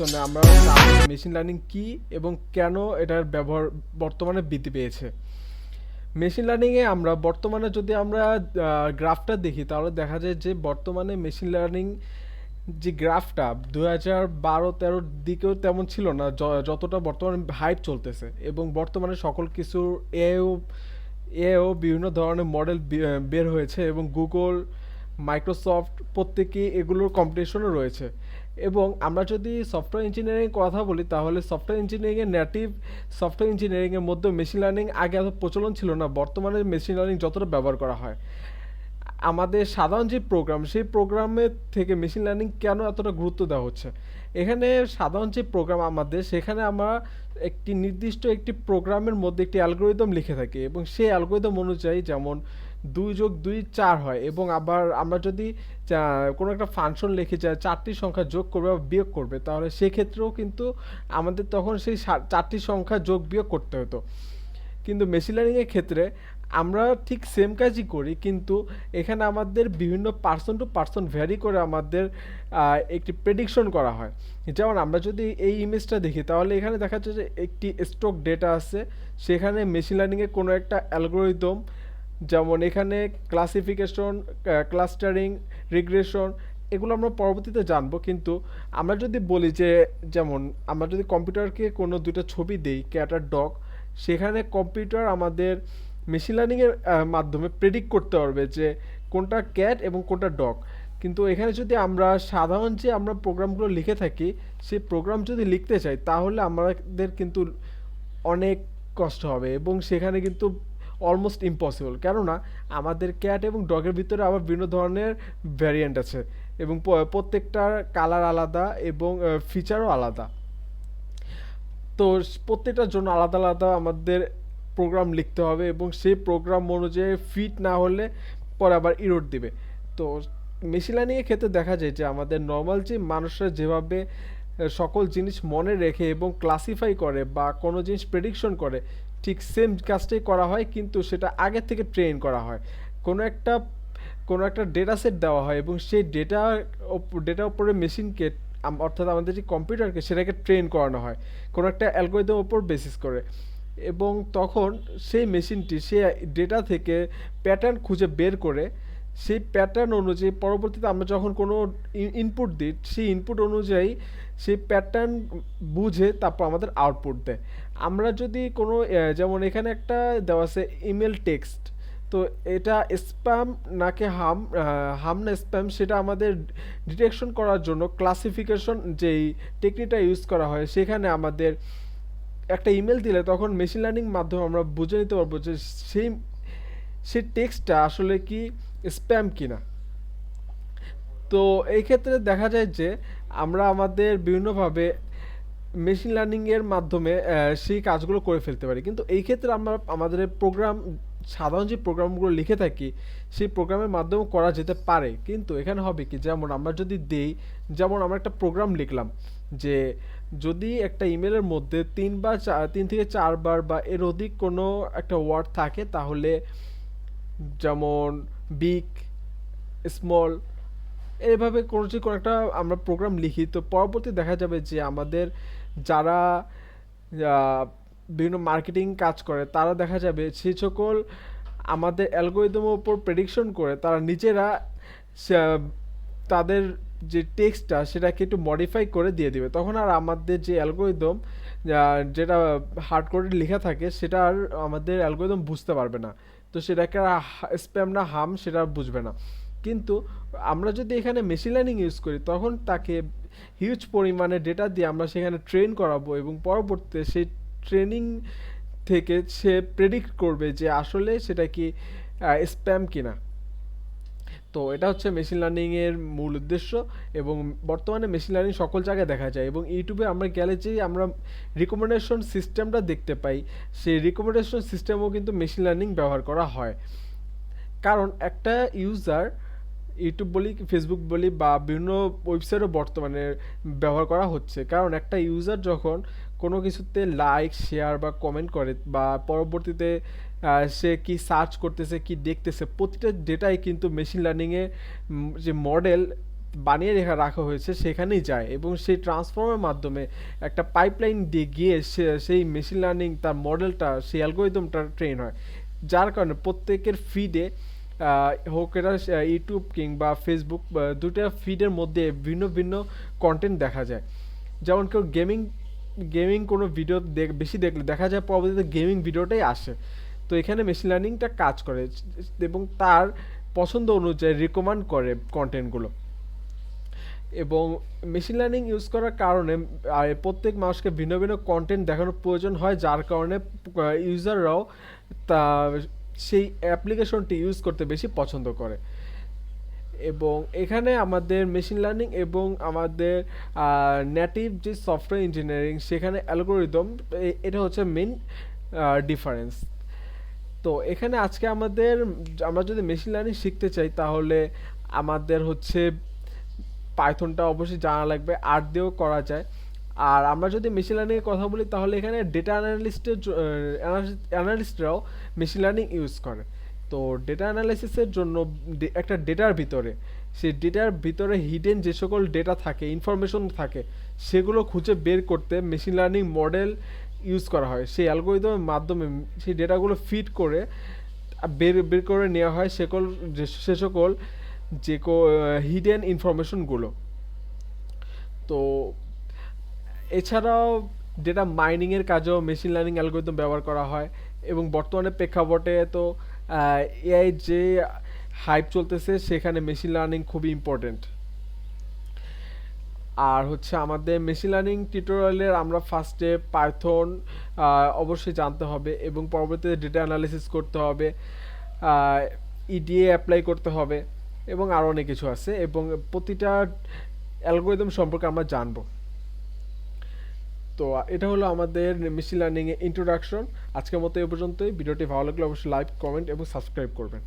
পিছনে আমরা জানব যে মেশিন লার্নিং কী এবং কেন এটার ব্যবহার বর্তমানে বৃদ্ধি পেয়েছে। মেশিন লার্নিংয়ে আমরা বর্তমানে যদি আমরা গ্রাফটা দেখি তাহলে দেখা যায় যে বর্তমানে মেশিন লার্নিং যে গ্রাফটা 2012-13 দিকেও তেমন ছিল না যতটা বর্তমানে হাইপ চলতেছে, এবং বর্তমানে সকল কিছুর এও বিভিন্ন ধরনের মডেল বের হয়েছে এবং গুগল, মাইক্রোসফট প্রত্যেকেই এগুলোর কম্পিটিশনও রয়েছে। এবং আমরা যদি সফটওয়্যার ইঞ্জিনিয়ারিং কথা বলি তাহলে সফটওয়্যার ইঞ্জিনিয়ারিংয়ের নেটিভ সফটওয়্যার ইঞ্জিনিয়ারিংয়ের মধ্যে মেশিন লার্নিং আগে এত প্রচলন ছিল না, বর্তমানে মেশিন লার্নিং যতটা ব্যবহার করা হয়। আমাদের সাধারণ যে প্রোগ্রাম সেই প্রোগ্রামের থেকে মেশিন লার্নিং কেন এতটা গুরুত্ব দেওয়া হচ্ছে, এখানে সাধারণ যে প্রোগ্রাম আমাদের সেখানে আমরা একটি নির্দিষ্ট একটি প্রোগ্রামের মধ্যে একটি অ্যালগোরিদম লিখে থাকি এবং সেই অ্যালগোরিদম অনুযায়ী যেমন 2+2 4 হয়, এবং আবার আমরা যদি কোনো একটা ফাংশন লিখে যায় 4টি সংখ্যা যোগ করবে বা বিয়োগ করবে তাহলে সেক্ষেত্রেও কিন্তু আমাদের তখন সেই 4টি সংখ্যা যোগ বিয়োগ করতে হতো। কিন্তু মেশিন লার্নিংয়ের ক্ষেত্রে আমরা ঠিক সেম কাজই করি, কিন্তু এখানে আমাদের বিভিন্ন পার্সন টু পার্সন ভ্যারি করে আমাদের একটি প্রেডিকশন করা হয়। যেমন আমরা যদি এই ইমেজটা দেখি তাহলে এখানে দেখা যাচ্ছে যে একটি স্টক ডেটা আছে, সেখানে মেশিন লার্নিংয়ের কোনো একটা অ্যালগোরিদম, যেমন এখানে ক্লাসিফিকেশন, ক্লাস্টারিং, রিগ্রেশন, এগুলো আমরা পরবর্তীতে জানবো। কিন্তু আমরা যদি বলি যে যেমন আমরা যদি কম্পিউটারকে কোনো দুটো ছবি দেই ক্যাট আর ডগ, সেখানে কম্পিউটার আমাদের মেশিন লার্নিংয়ের মাধ্যমে প্রেডিক্ট করতে পারবে যে কোনটা ক্যাট এবং কোনটা ডগ। কিন্তু এখানে যদি আমরা সাধারণ যে আমরা প্রোগ্রামগুলো লিখে থাকি সেই প্রোগ্রাম যদি লিখতে চাই তাহলে আমাদের কিন্তু অনেক কষ্ট হবে এবং সেখানে কিন্তু অলমোস্ট ইম্পসিবল, কেননা আমাদের ক্যাট এবং ডগের ভিতরে আবার বিভিন্ন ধরনের ভ্যারিয়েন্ট আছে এবং প্রত্যেকটার কালার আলাদা এবং ফিচারও আলাদা। তো প্রত্যেকটার জন্য আলাদা আলাদা আমাদের প্রোগ্রাম লিখতে হবে এবং সেই প্রোগ্রাম অনুযায়ী ফিট না হলে পরে আবার ইরর দিবে। তো মেশিন লার্নিংয়ের ক্ষেত্রে দেখা যায় যে আমাদের নর্মাল যে মানুষরা যেভাবে সকল জিনিস মনে রেখে এবং ক্লাসিফাই করে বা কোনো জিনিস প্রেডিকশন করে, ঠিক সেম কাজটাই করা হয়, কিন্তু সেটা আগে থেকে ট্রেন করা হয়। কোনো একটা কোনো একটা ডেটা সেট দেওয়া হয় এবং সেই ডেটার উপরে মেশিনকে অর্থাৎ আমাদের যে কম্পিউটারকে সেটাকে ট্রেন করানো হয় কোনো একটা অ্যালগোরিদম ওপর বেসিস করে, এবং তখন সেই মেশিনটি সে ডেটা থেকে প্যাটার্ন খুঁজে বের করে সেই প্যাটার্ন অনুযায়ী পরবর্তীতে আমরা যখন কোনো ইনপুট দিই সেই ইনপুট অনুযায়ী সেই প্যাটার্ন বুঝে তারপর আমাদের আউটপুট দেয়। আমরা যদি কোনো যেমন এখানে একটা দেওয়া আছে ইমেল টেক্সট, তো এটা স্প্যাম নাকি হাম না স্প্যাম সেটা আমাদের ডিটেকশন করার জন্য ক্লাসিফিকেশন যেই টেকনিকটা ইউজ করা হয়, সেখানে আমাদের একটা ইমেল দিলে তখন মেশিন লার্নিং মাধ্যমে আমরা বুঝে নিতে পারবো যে সেই সেই টেক্সটটা আসলে কি স্প্যাম কিনা। তো এই ক্ষেত্রে দেখা যায় যে আমরা আমাদের বিভিন্নভাবে মেশিন লার্নিংয়ের মাধ্যমে সেই কাজগুলো করে ফেলতে পারি। কিন্তু এই ক্ষেত্রে আমরা আমাদের প্রোগ্রাম সাধারণ যে প্রোগ্রামগুলো লিখে থাকি সেই প্রোগ্রামের মাধ্যমে করা যেতে পারে, কিন্তু এখানে হবে কি যেমন আমরা যদি দেই, যেমন আমরা একটা প্রোগ্রাম লিখলাম যে যদি একটা ইমেলের মধ্যে 3 থেকে 4 বার বা এর অধিক কোনো একটা ওয়ার্ড থাকে তাহলে যেমন বিগ, স্মল, এইভাবে কোনো একটা আমরা প্রোগ্রাম লিখি, তো পরবর্তী দেখা যাবে যে আমাদের যারা বিভিন্ন মার্কেটিং কাজ করে তারা দেখা যাবে সেই সকল আমাদের অ্যালগোরিদমের উপর প্রেডিকশন করে তারা নিজেরা তাদের যে টেক্সটটা সেটাকে একটু মডিফাই করে দিয়ে দিবে, তখন আর আমাদের যে অ্যালগোরিদম যেটা হার্ড কোডে লেখা থাকে সেটা আর আমাদের অ্যালগোরিদম বুঝতে পারবে না, তো সেটাকে স্প্যাম না হাম সেটা বুঝবে না। কিন্তু আমরা যদি এখানে মেশিন লার্নিং ইউজ করি তখন তাকে হিউজ পরিমাণে ডেটা দিয়ে আমরা সেখানে ট্রেন করাবো এবং পরবর্তীতে সেই ট্রেনিং থেকে সে প্রেডিক্ট করবে যে আসলে সেটা কি স্প্যাম কিনা। তো এটা হচ্ছে মেশিন লার্নিংয়ের মূল উদ্দেশ্য, এবং বর্তমানে মেশিন লার্নিং সকল জায়গায় দেখা যায় এবং ইউটিউবে আমরা গেলে যেই আমরা রিকমেন্ডেশন সিস্টেমটা দেখতে পাই সেই রিকমেন্ডেশন সিস্টেমও কিন্তু মেশিন লার্নিং ব্যবহার করা হয়। কারণ একটা ইউজার ইউটিউব বলি, ফেসবুক বলি বা বিভিন্ন ওয়েবসাইটও বর্তমানে ব্যবহার করা হচ্ছে, কারণ একটা ইউজার যখন কোনো কিছুতে লাইক, শেয়ার বা কমেন্ট করে বা পরবর্তীতে সে কি সার্চ করতেছে, কি দেখতেছে, প্রতিটা ডেটাই কিন্তু মেশিন লার্নিংয়ে যে মডেল বানিয়ে রাখা হয়েছে সেখানেই যায় এবং সেই ট্রান্সফর্মের মাধ্যমে একটা পাইপলাইন দিয়ে গিয়ে সেই মেশিন লার্নিং তার মডেলটা সেই অ্যালগোরিদমটা ট্রেন হয়, যার কারণে প্রত্যেকের ফিডে হোক এটা ইউটিউব কিংবা ফেসবুক, দুটা ফিডের মধ্যে ভিন্ন ভিন্ন কন্টেন্ট দেখা যায়। যেমন কেউ গেমিং কোনো ভিডিও বেশি দেখলে দেখা যায় পরবর্তীতে গেমিং ভিডিওটাই আসে। তো এখানে মেশিন লার্নিংটা কাজ করে এবং তার পছন্দ অনুযায়ী রিকমেন্ড করে কন্টেন্টগুলো। এবং মেশিন লার্নিং ইউজ করার কারণে প্রত্যেক মানুষকে ভিন্ন ভিন্ন কন্টেন্ট দেখানোর প্রয়োজন হয়, যার কারণে ইউজাররাও তা সেই অ্যাপ্লিকেশনটি ইউজ করতে বেশি পছন্দ করে। এবং এখানে আমাদের মেশিন লার্নিং এবং আমাদের নেটিভ যে সফটওয়্যার ইঞ্জিনিয়ারিং সেখানে অ্যালগোরিদম, এটা হচ্ছে মেন ডিফারেন্স। তো এখানে আজকে আমরা যদি মেশিন লার্নিং শিখতে চাই তাহলে আমাদের হচ্ছে পাইথনটা অবশ্যই জানা লাগবে, আর দিয়েও করা যায়। আর আমরা যদি মেশিন লার্নিংয়ের কথা বলি তাহলে এখানে ডেটা অ্যানালিস্টরাও মেশিন লার্নিং ইউজ করে। তো ডেটা অ্যানালাইসিসের জন্য একটা ডেটার ভিতরে, সেই ডেটার ভিতরে হিডেন যে সকল ডেটা থাকে, ইনফরমেশন থাকে, সেগুলো খুঁজে বের করতে মেশিন লার্নিং মডেল ইউজ করা হয়। সেই অ্যালগোরিদমের মাধ্যমে সেই ডেটাগুলো ফিড করে বের বের করে নেওয়া হয় সে সকল যে হিডেন ইনফরমেশনগুলো। তো এছাড়াও ডেটা মাইনিংয়ের কাজেও মেশিন লার্নিং অ্যালগোরিদম ব্যবহার করা হয়। এবং বর্তমানে প্রেক্ষাপটে তো এআই যে হাইপ চলতেছে সেখানে মেশিন লার্নিং খুবই ইম্পর্টেন্ট। আর হচ্ছে আমাদের মেশিন লার্নিং টিউটোরিয়ালের আমরা ফার্স্টে পাইথন অবশ্যই জানতে হবে এবং পরবর্তীতে ডেটা অ্যানালিসিস করতে হবে, ইডিএ অ্যাপ্লাই করতে হবে এবং আরও অনেক কিছু আছে এবং প্রতিটা অ্যালগোরিদম সম্পর্কে আমরা জানবো। তো এটা হলো আমাদের মেশিন লার্নিং এর ইন্ট্রোডাকশন। আজকের মতো এই পর্যন্তই। ভিডিওটি ভালো লাগলে অবশ্যই লাইক, কমেন্ট এবং সাবস্ক্রাইব করবেন।